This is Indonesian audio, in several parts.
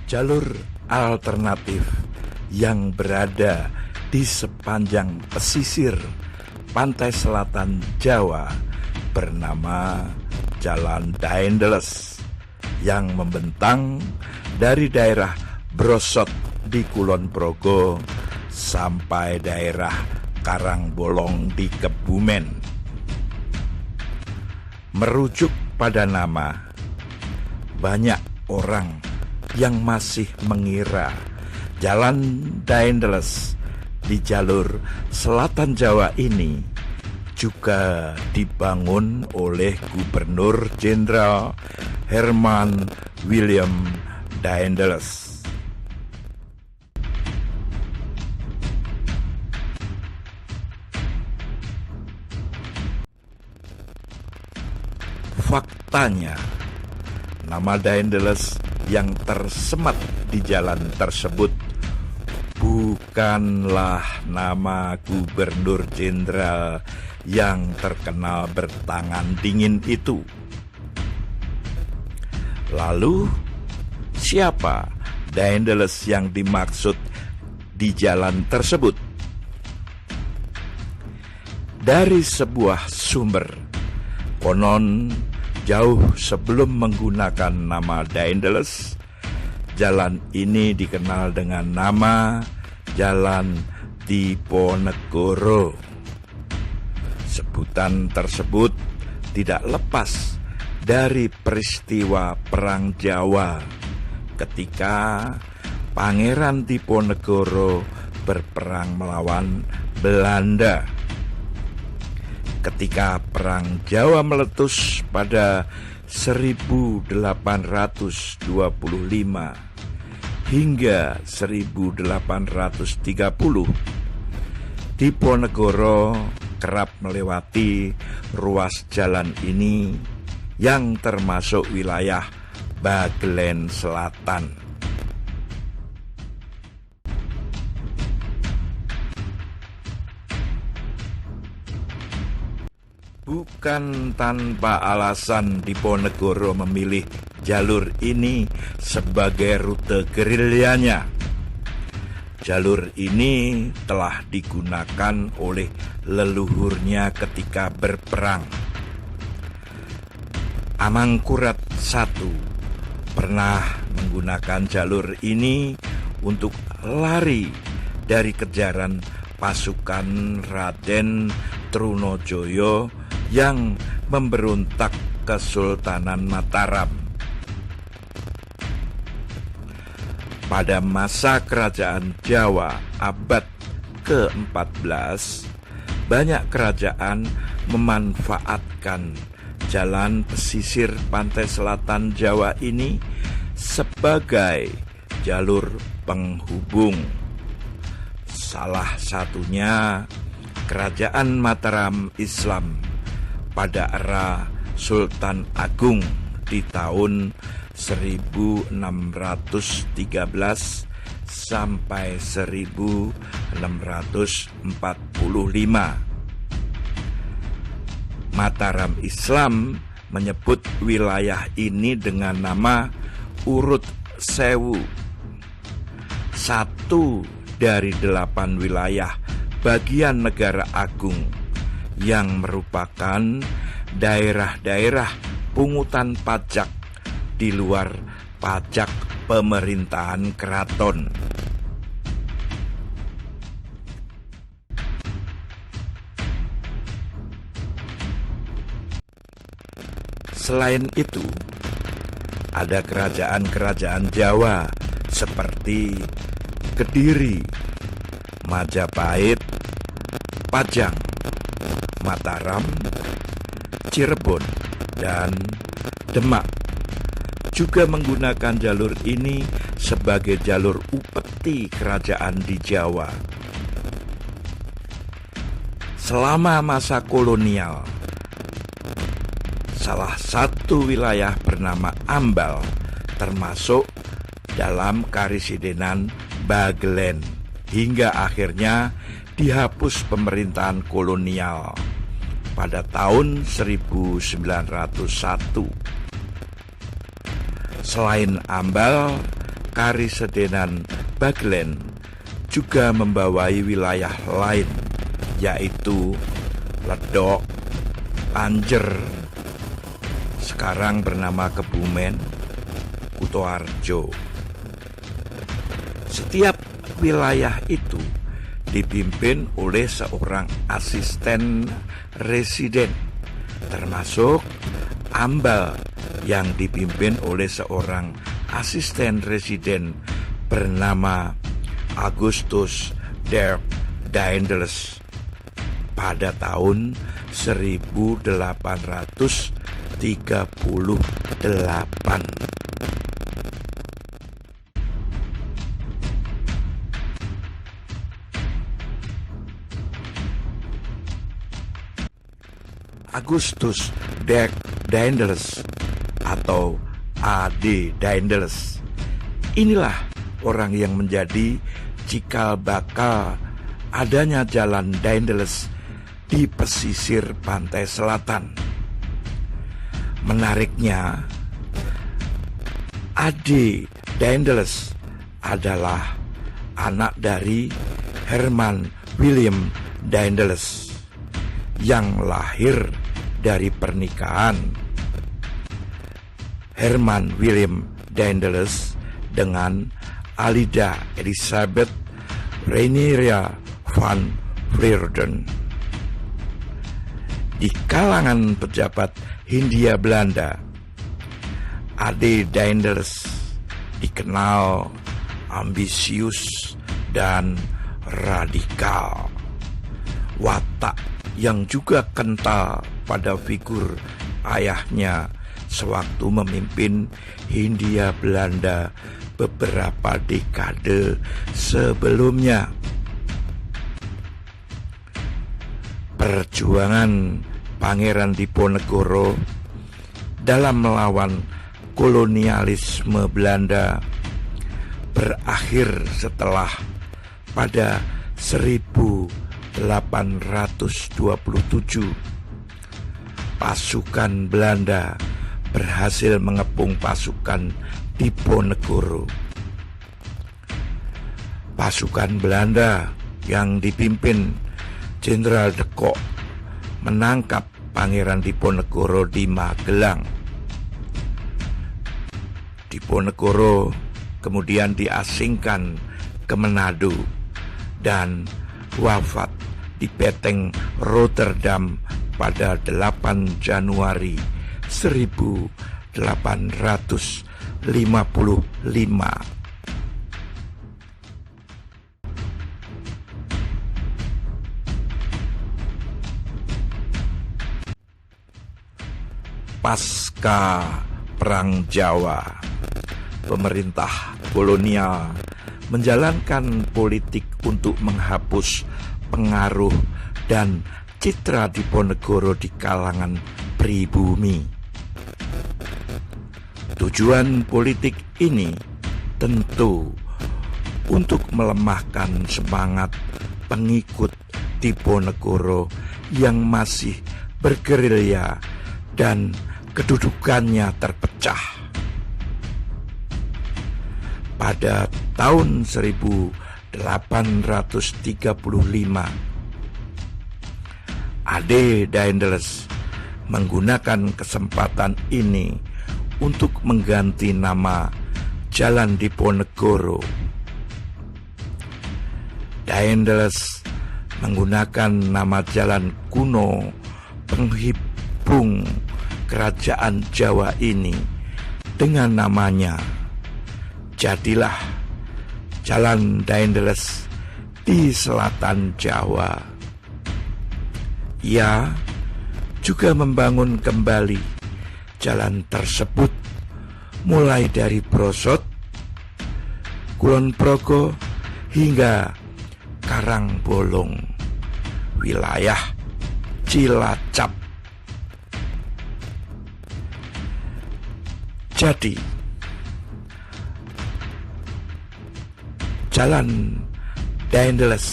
jalur alternatif yang berada di sepanjang pesisir pantai selatan Jawa bernama Jalan Daendeles yang membentang dari daerah Brosot di Kulon Progo sampai daerah Karangbolong di Kebumen. Merujuk pada nama, banyak orang yang masih mengira Jalan Daendeles di jalur selatan Jawa ini juga dibangun oleh Gubernur Jenderal Herman William Daendeles. Faktanya, nama Daendeles yang tersemat di jalan tersebut bukanlah nama Gubernur Jenderal yang terkenal bertangan dingin itu. Lalu, siapa Daendeles yang dimaksud di jalan tersebut? Dari sebuah sumber, konon jauh sebelum menggunakan nama Daendeles, jalan ini dikenal dengan nama Jalan Diponegoro. Sebutan tersebut tidak lepas dari peristiwa Perang Jawa ketika Pangeran Diponegoro berperang melawan Belanda. Ketika Perang Jawa meletus pada 1825 hingga 1830, Diponegoro kerap melewati ruas jalan ini yang termasuk wilayah Bagelen Selatan. Bukan tanpa alasan Diponegoro memilih jalur ini sebagai rute gerilyanya. Jalur ini telah digunakan oleh leluhurnya ketika berperang. Amangkurat I pernah menggunakan jalur ini untuk lari dari kejaran pasukan Raden Trunojoyo yang memberontak Kesultanan Mataram. Pada masa kerajaan Jawa abad ke-14, banyak kerajaan memanfaatkan jalan pesisir pantai selatan Jawa ini sebagai jalur penghubung. Salah satunya Kerajaan Mataram Islam pada era Sultan Agung di tahun 1613 sampai 1645. Mataram Islam menyebut wilayah ini dengan nama Urut Sewu, satu dari 8 wilayah bagian negara agung yang merupakan daerah-daerah pungutan pajak di luar pajak pemerintahan keraton. Selain itu, ada kerajaan-kerajaan Jawa seperti Kediri, Majapahit, Pajang, Mataram, Cirebon, dan Demak juga menggunakan jalur ini sebagai jalur upeti kerajaan di Jawa. Selama masa kolonial, salah satu wilayah bernama Ambal termasuk dalam Karisidenan Bagelen hingga akhirnya dihapus pemerintahan kolonial pada tahun 1901. Selain Ambal, Karisedenan Bagelen juga membawai wilayah lain, yaitu Ledok, Anjer, sekarang bernama Kebumen, Kutoarjo. Setiap wilayah itu dipimpin oleh seorang asisten residen, termasuk Ambal yang dipimpin oleh seorang asisten residen bernama Augustus Dirk Daendels pada tahun 1838. Augustus Dirk Daendels atau A.D. Daendels. Inilah orang yang menjadi cikal bakal adanya jalan Daendels di pesisir pantai selatan. Menariknya, A.D. Daendels adalah anak dari Herman William Daendels yang lahir dari pernikahan Herman William Daendels dengan Alida Elizabeth Reineria van Vleuten. Di kalangan pejabat Hindia Belanda, A.D. Daendels dikenal ambisius dan radikal. Watak yang juga kental pada figur ayahnya sewaktu memimpin Hindia Belanda beberapa dekade sebelumnya. Perjuangan Pangeran Diponegoro dalam melawan kolonialisme Belanda berakhir setelah pada 1827 pasukan Belanda berhasil mengepung pasukan Diponegoro. Pasukan Belanda yang dipimpin Jenderal de Kock menangkap Pangeran Diponegoro di Magelang. Diponegoro kemudian diasingkan ke Manado dan wafat di Beteng Rotterdam pada 8 Januari 1855. Pasca Perang Jawa, pemerintah kolonial menjalankan politik untuk menghapus pengaruh dan citra Diponegoro di kalangan pribumi. Tujuan politik ini tentu untuk melemahkan semangat pengikut Diponegoro yang masih bergerilya dan kedudukannya terpecah. Pada tahun 1835, A.D. Daendels menggunakan kesempatan ini untuk mengganti nama Jalan Diponegoro. Daendels menggunakan nama jalan kuno penghubung kerajaan Jawa ini dengan namanya. Jadilah Jalan Daendels di selatan Jawa. Ia juga membangun kembali jalan tersebut mulai dari Brosot, Kulon Progo hingga Karangbolong, wilayah Cilacap. Jadi, Jalan Daendels,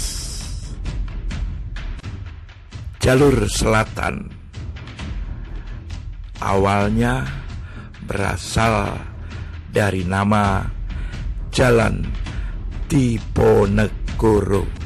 jalur selatan, awalnya berasal dari nama Jalan Diponegoro.